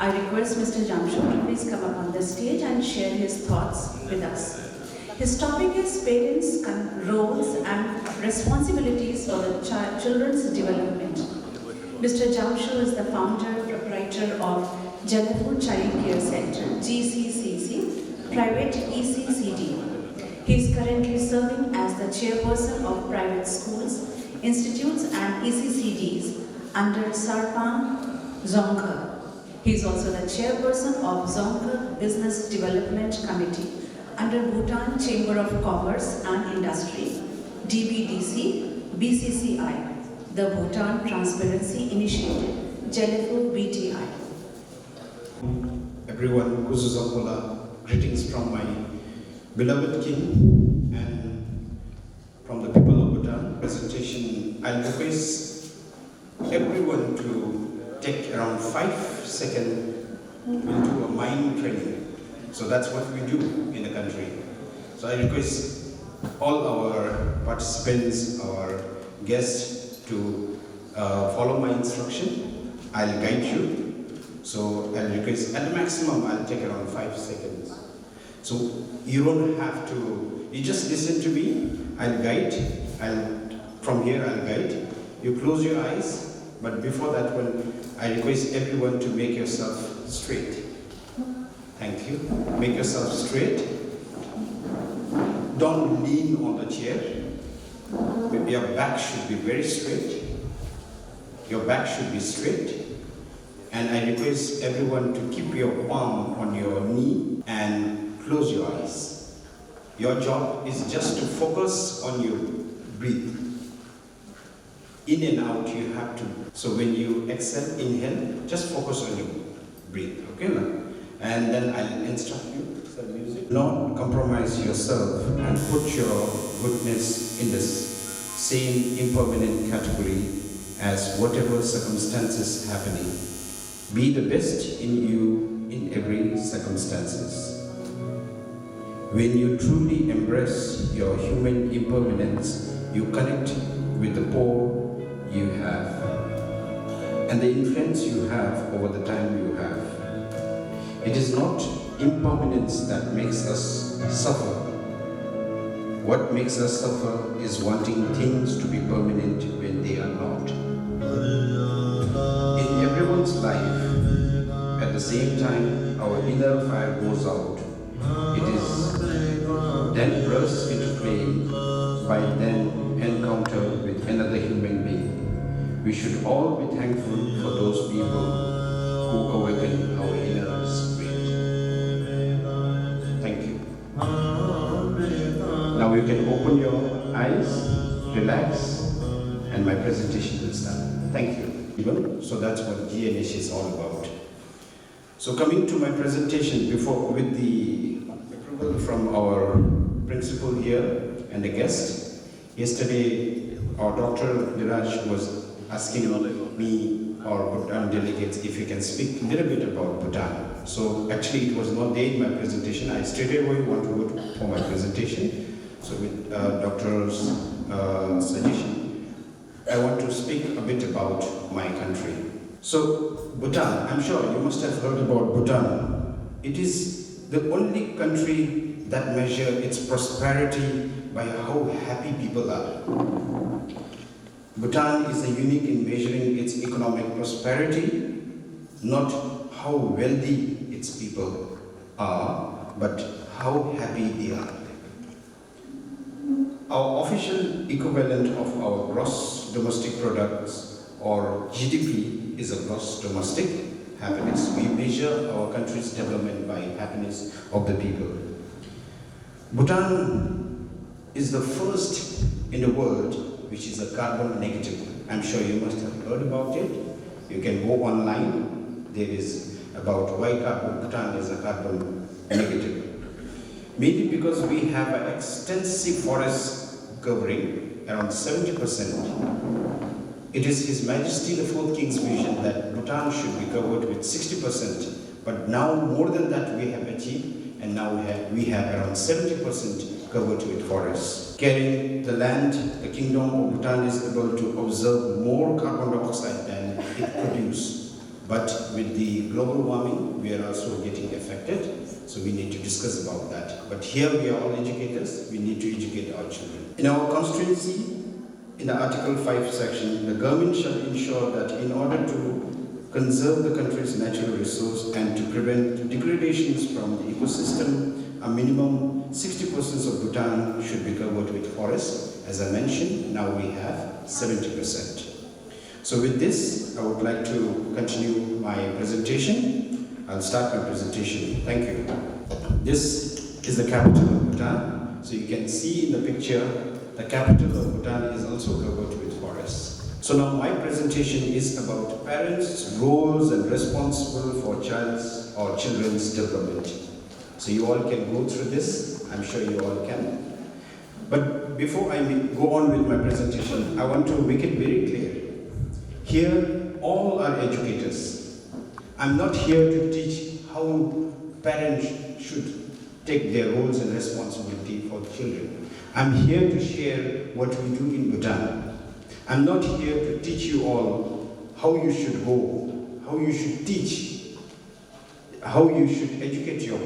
I request Mr. Jamtsho to please come up on the stage and share his thoughts with us. His topic is parents' roles and responsibilities for the children's development. Mr. Jamtsho is the founder, proprietor of Jamtsho Child Care Center, GCCC, private ECCD. He is currently serving as the chairperson of private schools, institutes and ECCDs under Sarpang Dzongkha. He is also the chairperson of Dzongkha Business Development Committee under Bhutan Chamber of Commerce and Industry, DBDC, BCCI, the Bhutan Transparency Initiative, Jellifu BTI. Everyone, Kuzuzakola, greetings from my beloved king and from the people of Bhutan. Presentation, I'll request everyone to take around 5 seconds into a mind training. So that's what we do in the country. So I request all our participants, our guests to follow my instruction. I'll guide you. So I'll request, at the maximum, I'll take around 5 seconds. So you don't have to, you just listen to me, I'll guide, from here I'll guide. You close your eyes, but before that one, I request everyone to make yourself straight. Thank you. Make yourself straight. Don't lean on the chair. Your back should be very straight. Your back should be straight. And I request everyone to keep your palm on your knee and close your eyes. Your job is just to focus on your breathe. In and out you have to. So when you exhale, inhale, just focus on your breathe. Okay, now? And then I'll instruct you. Music. Not compromise yourself and put your goodness in the same impermanent category as whatever circumstances happening. Be the best in you in every circumstances. When you truly embrace your human impermanence, you connect with the poor you have and the influence you have over the time you have. It is not impermanence that makes us suffer. What makes us suffer is wanting things to be permanent when they are not. In everyone's life, at the same time our inner fire goes out, it is then bursts into flame by then encounter with another human being. We should all be thankful for those people who awaken our inner spirit. Thank you. Now you can open your eyes, relax, and my presentation will start. Thank you. So that's what GNH is all about. So coming to my presentation before with the approval from our principal here and the guest. Yesterday our Dr. Niraj was asking me or Bhutan delegates if you can speak a little bit about Bhutan. So actually it was not there in my presentation. I straight away want to go for my presentation. So with Doctor's suggestion, I want to speak a bit about my country. So Bhutan, I'm sure you must have heard about Bhutan. It is the only country that measures its prosperity by how happy people are. Bhutan is unique in measuring its economic prosperity, not how wealthy its people are, but how happy they are. Our official equivalent of our gross domestic products or GDP is a gross domestic happiness. We measure our country's development by happiness of the people. Bhutan is the first in the world which is a carbon negative. I'm sure you must have heard about it. You can go online. There is about why Bhutan is a carbon negative. Mainly because we have an extensive forest covering, around 70%. It is His Majesty the Fourth King's vision that Bhutan should be covered with 60%. But now more than that we have achieved, and now we have around 70% covered with forests. Carrying the land, the kingdom of Bhutan is able to absorb more carbon dioxide than it produces. But with the global warming, we are also getting affected. So we need to discuss about that. But here we are all educators. We need to educate our children. In our constituency, in the Article 5 section, the government shall ensure that in order to conserve the country's natural resource and to prevent degradations from the ecosystem, a minimum 60% of Bhutan should be covered with forests. As I mentioned, now we have 70%. So with this, I would like to continue my presentation. I'll start my presentation. Thank you. This is the capital of Bhutan. So you can see in the picture, the capital of Bhutan is also covered with forests. So now my presentation is about parents' roles and responsible for child's or children's development. So you all can go through this. I'm sure you all can. But before I go on with my presentation, I want to make it very clear. Here, all are educators. I'm not here to teach how parents should take their roles and responsibility for children. I'm here to share what we do in Bhutan. I'm not here to teach you all how you should go, how you should teach, how you should educate your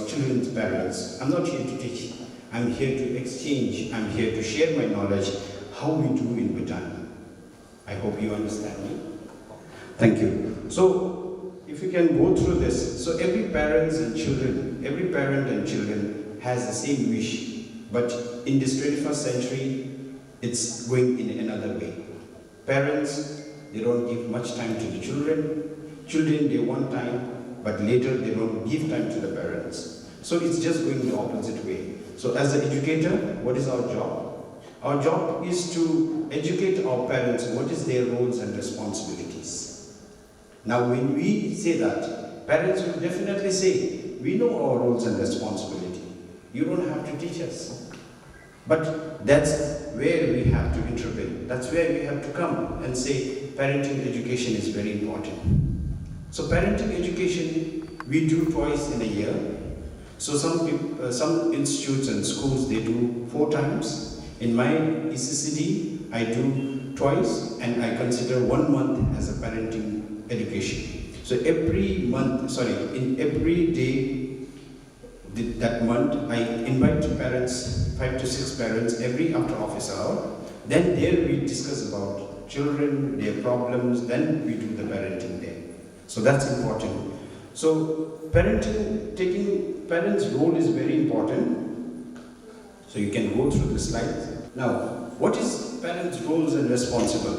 children's parents. I'm not here to teach. I'm here to exchange. I'm here to share my knowledge, how we do in Bhutan. I hope you understand me. Thank you. So, if you can go through this, so every parent and children has the same wish, but in this 21st century, it's going in another way. Parents, they don't give much time to the children. Children, they want time, but later they don't give time to the parents. So it's just going the opposite way. So as an educator, what is our job? Our job is to educate our parents what is their roles and responsibilities. Now when we say that, parents will definitely say, we know our roles and responsibility. You don't have to teach us. But that's where we have to intervene. That's where we have to come and say, parenting education is very important. So parenting education, we do twice in a year. So some institutes and schools, they do 4 times. In my ECCD, I do twice, and I consider 1 month as a parenting education. So in every day that month, I invite parents, 5 to 6 parents, every after office hour. Then there we discuss about children, their problems, then we do the parenting there. So that's important. So taking parents' role is very important. So you can go through the slides. Now, what is parents' roles and responsible?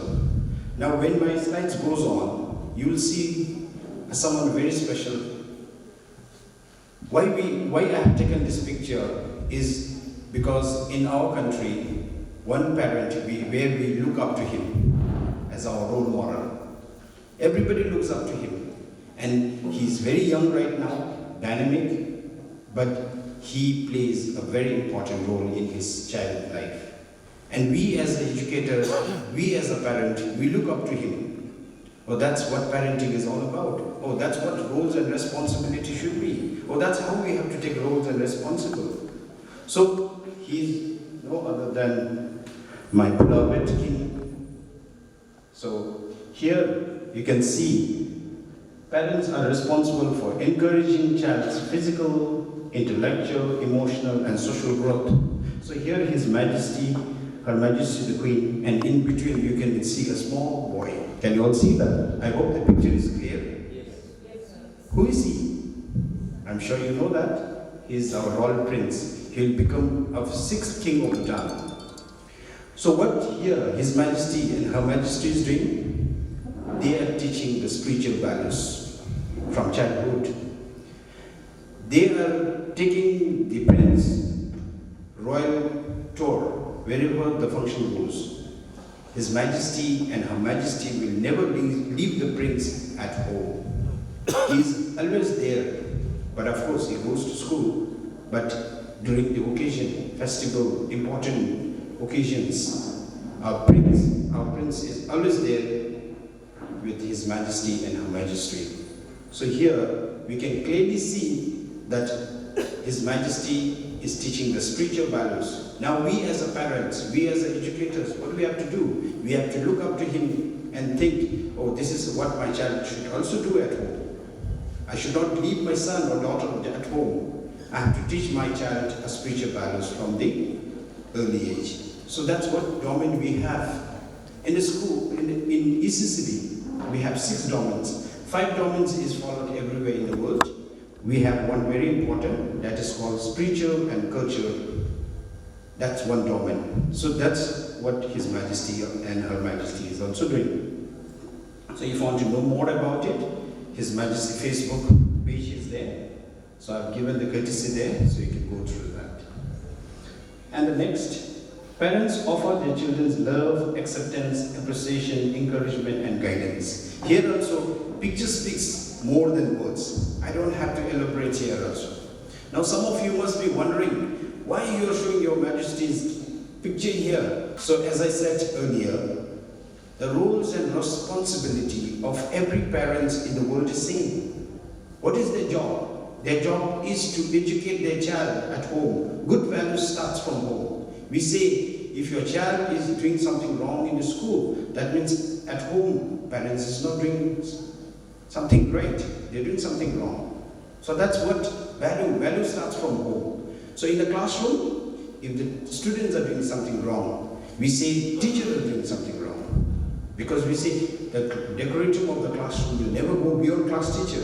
Now, when my slides goes on, you will see someone very special. Why I have taken this picture is because in our country, one parent where we look up to him as our role model. Everybody looks up to him, and he's very young right now, dynamic, but he plays a very important role in his child's life. And we as an educator, we as a parent, we look up to him. Oh, that's what parenting is all about. Oh, that's what roles and responsibility should be. Oh, that's how we have to take roles and responsibility. So, he's no other than my beloved king. So, here you can see parents are responsible for encouraging child's physical, intellectual, emotional, and social growth. So here His Majesty, Her Majesty the Queen, and in between you can see a small boy. Can you all see that? I hope the picture is clear. Yes. Who is he? I'm sure you know that. He is our royal prince. He will become a 6th king of Bhutan. So what here His Majesty and Her Majesty is doing? They are teaching the spiritual values from childhood. They are taking the prince royal tour wherever the function goes. His Majesty and Her Majesty will never leave the prince at home. He is always there, but of course he goes to school. But during the occasion, festival, important occasions, our prince is always there with His Majesty and Her Majesty. So here we can clearly see that His Majesty is teaching the spiritual values. Now we as a parents, we as educators, what do we have to do? We have to look up to him and think, oh, this is what my child should also do at home. I should not leave my son or daughter at home. I have to teach my child a spiritual values from the early age. So that's what domain we have. In the school, in ECCB, we have 6 domains. 5 domains is followed everywhere in the world. We have one very important, that is called spiritual and cultural. That's one domain. So that's what His Majesty and Her Majesty is also doing. So if you want to know more about it, His Majesty Facebook page is there. So I've given the courtesy there, so you can go through that. And the next, parents offer their children love, acceptance, appreciation, encouragement, and guidance. Here also, picture speaks more than words. I don't have to elaborate here also. Now some of you must be wondering, why you are showing Your Majesty's picture here? So as I said earlier, the roles and responsibility of every parent in the world is same. What is their job? Their job is to educate their child at home. Good values starts from home. We say, if your child is doing something wrong in the school, that means at home, parents is not doing something great. They're doing something wrong. So that's what value starts from home. So in the classroom, if the students are doing something wrong, we say teachers are doing something wrong. Because we say the decoratum of the classroom will never go beyond class teacher.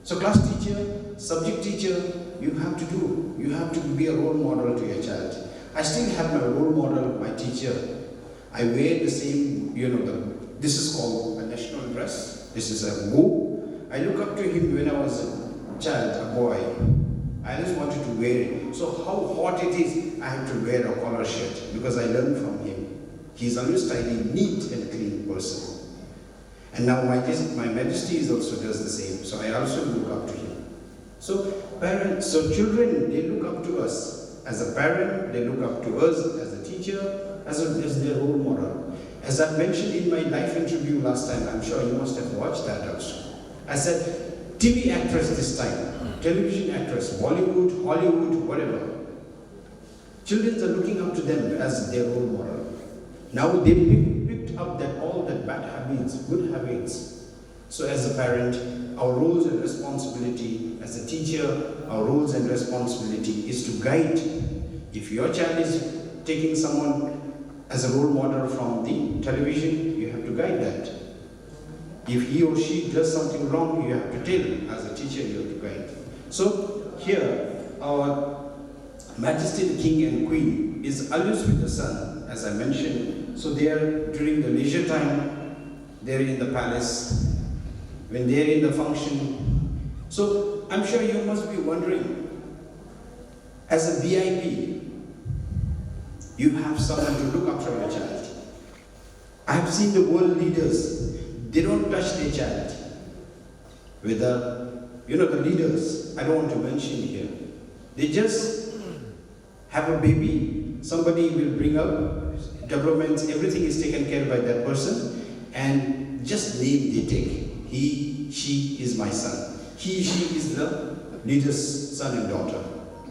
So class teacher, subject teacher, you have to be a role model to your child. I still have my role model, my teacher. I wear the same, this is called a national dress. This is a bow. I look up to him when I was a child, a boy. I just wanted to wear it. So how hot it is, I have to wear a collar shirt because I learned from him. He's always tidy, neat and clean person. And now my Majesty also does the same. So I also look up to him. So children, they look up to us. As a parent, they look up to us as a teacher, as their role model. As I mentioned in my live interview last time, I'm sure you must have watched that also. I said, TV actress this time. Television actress, Bollywood, Hollywood, whatever. Children are looking up to them as their role model. Now they picked up all that bad habits, good habits. So as a parent, our roles and responsibility, as a teacher, our roles and responsibility is to guide. If your child is taking someone as a role model from the television, you have to guide that. If he or she does something wrong, you have to tell. As a teacher, you have to guide. So here, our Majesty the King and Queen is always with the son, as I mentioned. So they are during the leisure time, they're in the palace. When they're in the function. So I'm sure you must be wondering, as a VIP, you have someone to look after your child. I have seen the world leaders, they don't touch their child. Whether the leaders, I don't want to mention here. They just have a baby, somebody will bring up, developments, everything is taken care of by that person, and just name they take. He, she is my son. He, she is the leader's son and daughter.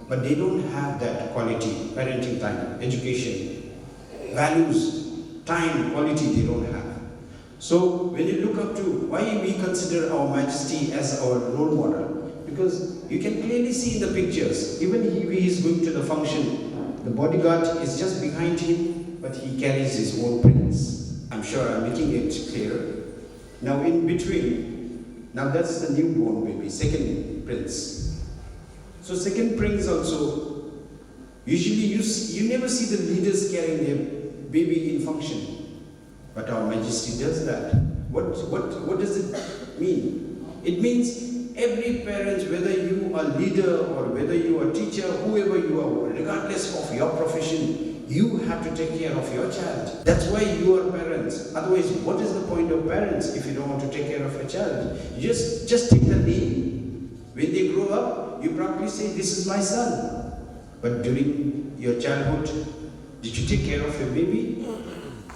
But they don't have that quality, parenting time, education, values, time, quality they don't have. So when you look up to why we consider our Majesty as our role model, because you can clearly see in the pictures, even he is going to the function, the bodyguard is just behind him, but he carries his own prince. I'm sure I'm making it clear. Now in between, now that's the newborn baby, second prince. So second prince also, usually you never see the leaders carrying their baby in function. But our Majesty does that. What does it mean? It means every parent, whether you are leader or whether you are teacher, whoever you are, regardless of your profession, you have to take care of your child. That's why you are parents. Otherwise, what is the point of parents if you don't want to take care of your child? You just take the name. When they grow up, you probably say, this is my son. But during your childhood, did you take care of your baby?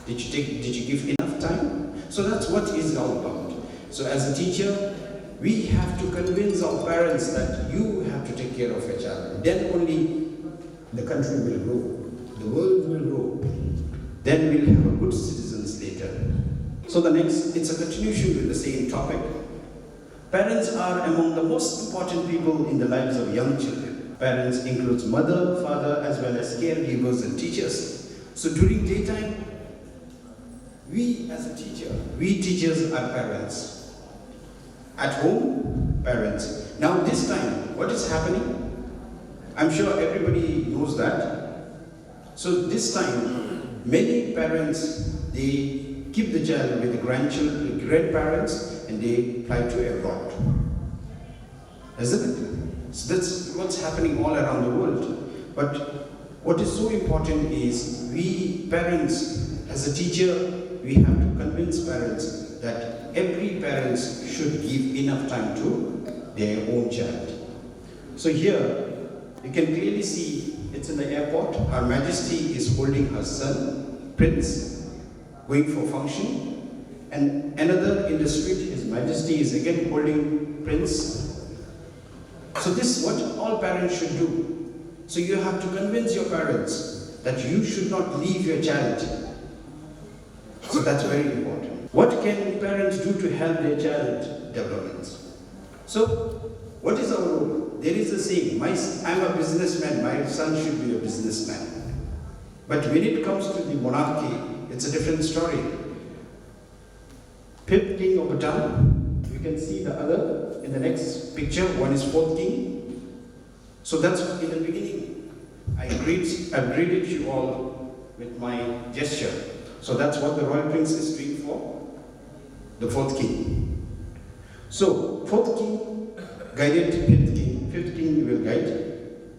Did you give enough time? So that's what it's all about. So as a teacher, we have to convince our parents that you have to take care of your child. Then only the country will grow. The world will grow. Then we'll have a good citizens later. So the next, it's a continuation with the same topic. Parents are among the most important people in the lives of young children. Parents includes mother, father, as well as caregivers and teachers. So during daytime, we teachers are parents. At home, parents. Now this time, what is happening? I'm sure everybody knows that. So this time, many parents, they keep the child with the grandparents, and they fly to abroad. Isn't it? So that's what's happening all around the world. But what is so important is we parents, as a teacher, we have to convince parents that every parent should give enough time to their own child. So here, you can clearly see it's in the airport. Her Majesty is holding her son, Prince, going for function. And another in the street, His Majesty is again holding Prince. So this is what all parents should do. So you have to convince your parents that you should not leave your child. So that's very important. What can parents do to help their child development? So what is our role? There is a saying, I'm a businessman, my son should be a businessman. But when it comes to the monarchy, it's a different story. Fifth king of Bhutan, you can see the other in the next picture, one is fourth king. So that's in the beginning. I've greeted you all with my gesture. So that's what the royal prince is doing for the fourth king. So fourth king guided fifth king will guide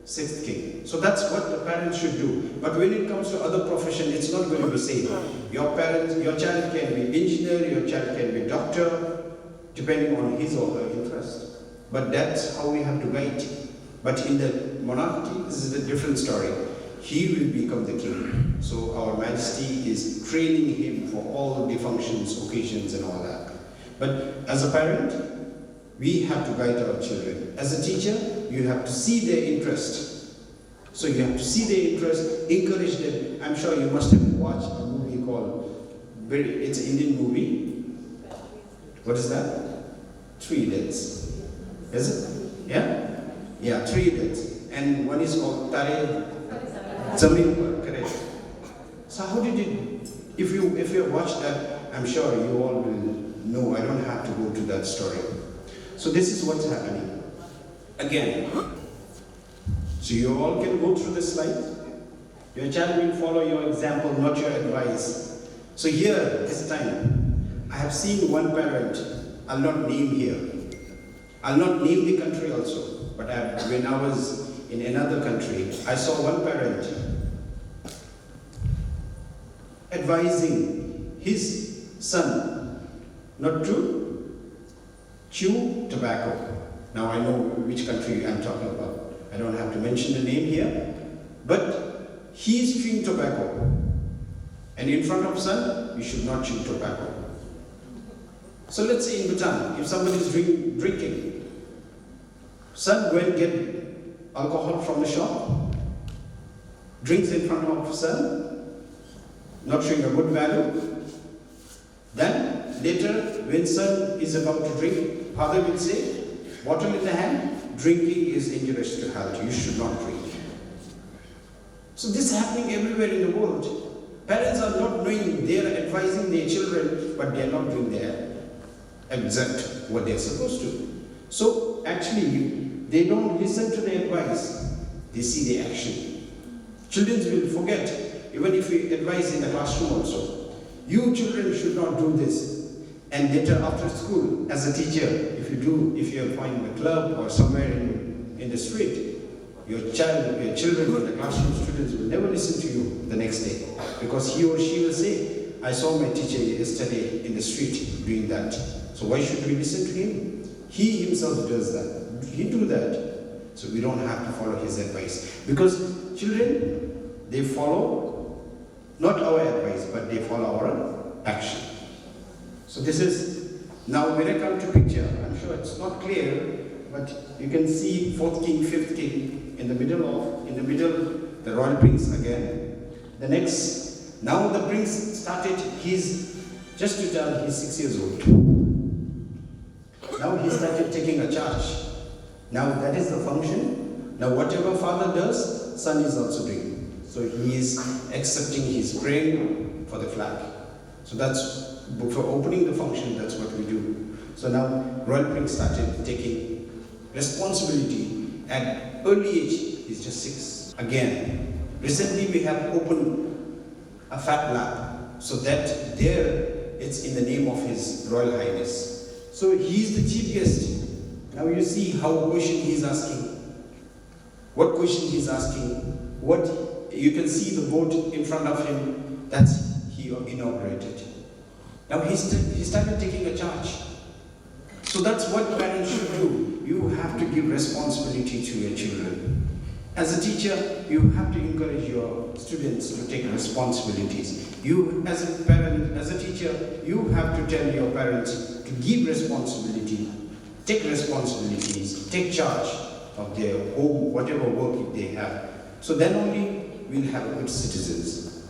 sixth king. So that's what the parents should do. But when it comes to other profession, it's not going to be same. Your child can be engineer, your child can be doctor, depending on his or her interest. But that's how we have to guide. But in the monarchy, this is a different story. He will become the king. So our Majesty is training him for all the functions, occasions and all that. But as a parent, we have to guide our children. As a teacher, you have to see their interest. So you have to see their interest, encourage them. I'm sure you must have watched a movie called, it's an Indian movie. What is that? 3 Idiots. Is it? Yeah? Yeah, 3 Idiots. And one is called Tare Zameen Par, correct. So how did you, if you watched that, I'm sure you all will know. I don't have to go to that story. So this is what's happening. Again, so you all can go through the slide. Your child will follow your example, not your advice. So here, this time, I have seen one parent, I'll not name here. I'll not name the country also, but when I was in another country, I saw one parent advising his son not to chew tobacco. Now I know which country I'm talking about. I don't have to mention the name here, but he is chewing tobacco. And in front of son, you should not chew tobacco. So let's say in Bhutan, if somebody is drinking, son go and get alcohol from the shop, drinks in front of son, not showing a good value. Then later, when son is about to drink, father will say, bottle in the hand, drinking is injurious to health, you should not drink. So this is happening everywhere in the world. Parents are not knowing, they are advising their children, but they are not doing their exact what they are supposed to. So actually, they don't listen to the advice, they see the action. Children will forget, even if we advise in the classroom also. You children should not do this. And later after school, as a teacher, if you find a club or somewhere in the street, your children in the classroom students will never listen to you the next day. Because he or she will say, I saw my teacher yesterday in the street doing that. So why should we listen to him? He himself does that. He do that. So we don't have to follow his advice. Because children, they follow not our advice, but they follow our action. So this is, now when I come to picture, I'm sure it's not clear, but you can see 4th king, 5th king, in the middle, the royal prince again. The next, now the prince started his Just to tell, he's 6 years old. Now he started taking a charge. Now that is the function. Now whatever father does, son is also doing. So he is accepting, he's praying for the flag. So that's, for opening the function, that's what we do. So now Royal Prince started taking responsibility at early age. He's just 6. Again, recently we have opened a fat lab, so that there it's in the name of His Royal Highness. So he's the chief guest. Now you see how question he's asking. What question he's asking. What you can see the boat in front of him. That's he inaugurated. Now he started taking a charge. So that's what parents should do. You have to give responsibility to your children. As a teacher, you have to encourage your students to take responsibilities. You, as a parent, as a teacher, you have to tell your parents to give responsibility, take responsibilities, take charge of their home, whatever work they have. So then only we'll have good citizens.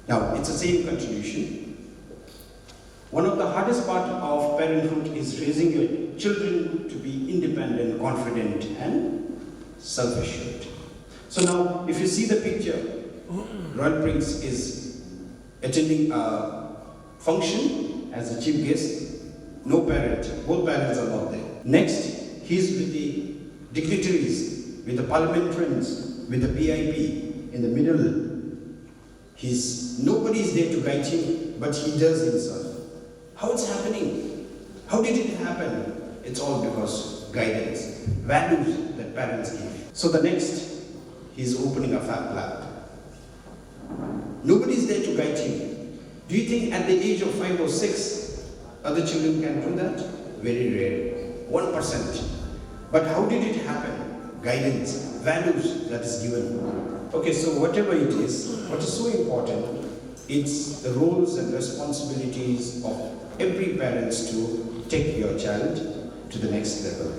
Now, it's the same continuation. One of the hardest part of parenthood is raising your children to be independent, confident, and self-assured. So now, if you see the picture, Royal Prince is attending a function as a chief guest. No parent, both parents are not there. Next, he's with the dignitaries, with the parliamentarians, with the PIP in the middle. Nobody is there to guide him, but he does himself. How it's happening? How did it happen? It's all because guidance, values that parents give. So the next, he's opening a fab lab. Nobody is there to guide him. Do you think at the age of 5 or 6, other children can do that? Very rare, 1%. But how did it happen? Guidance, values that is given. Okay, so whatever it is, what is so important, it's the roles and responsibilities of every parent to take your child to the next level.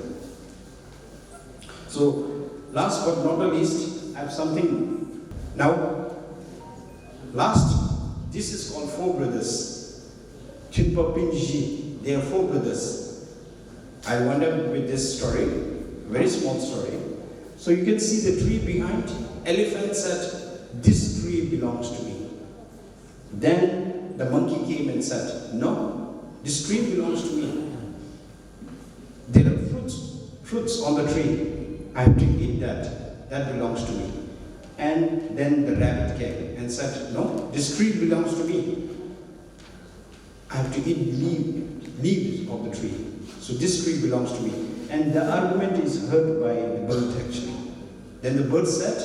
So, last but not the least, I have something. Now, this is called 4 brothers. Chinpa Pinji, they are 4 brothers. I wonder with this story, very small story. So you can see the tree behind. Elephant said, "This tree belongs to me." Then the monkey came and said, "No, this tree belongs to me. There are fruits on the tree. I have to eat that. That belongs to me." And then the rabbit came and said, "No, this tree belongs to me. I have to eat leaves of the tree. So this tree belongs to me." And the argument is heard by the bird actually. Then the bird said,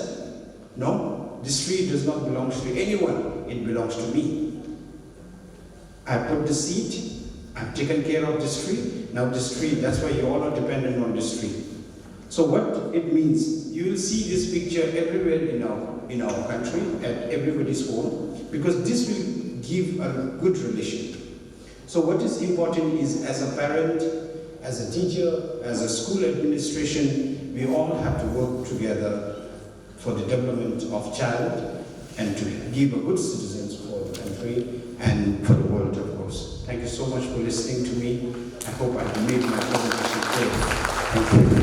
"No, this tree does not belong to anyone. It belongs to me. I put the seed. I've taken care of this tree. Now this tree, that's why you all are dependent on this tree." So what it means, you will see this picture everywhere in our country, at everybody's home, because this will give a good relation. So what is important is, as a parent, as a teacher, as a school administration, we all have to work together for the development of child and to give a good citizens for the country and for the world, of course. Thank you so much for listening to me. I hope I have made my presentation clear. Thank you.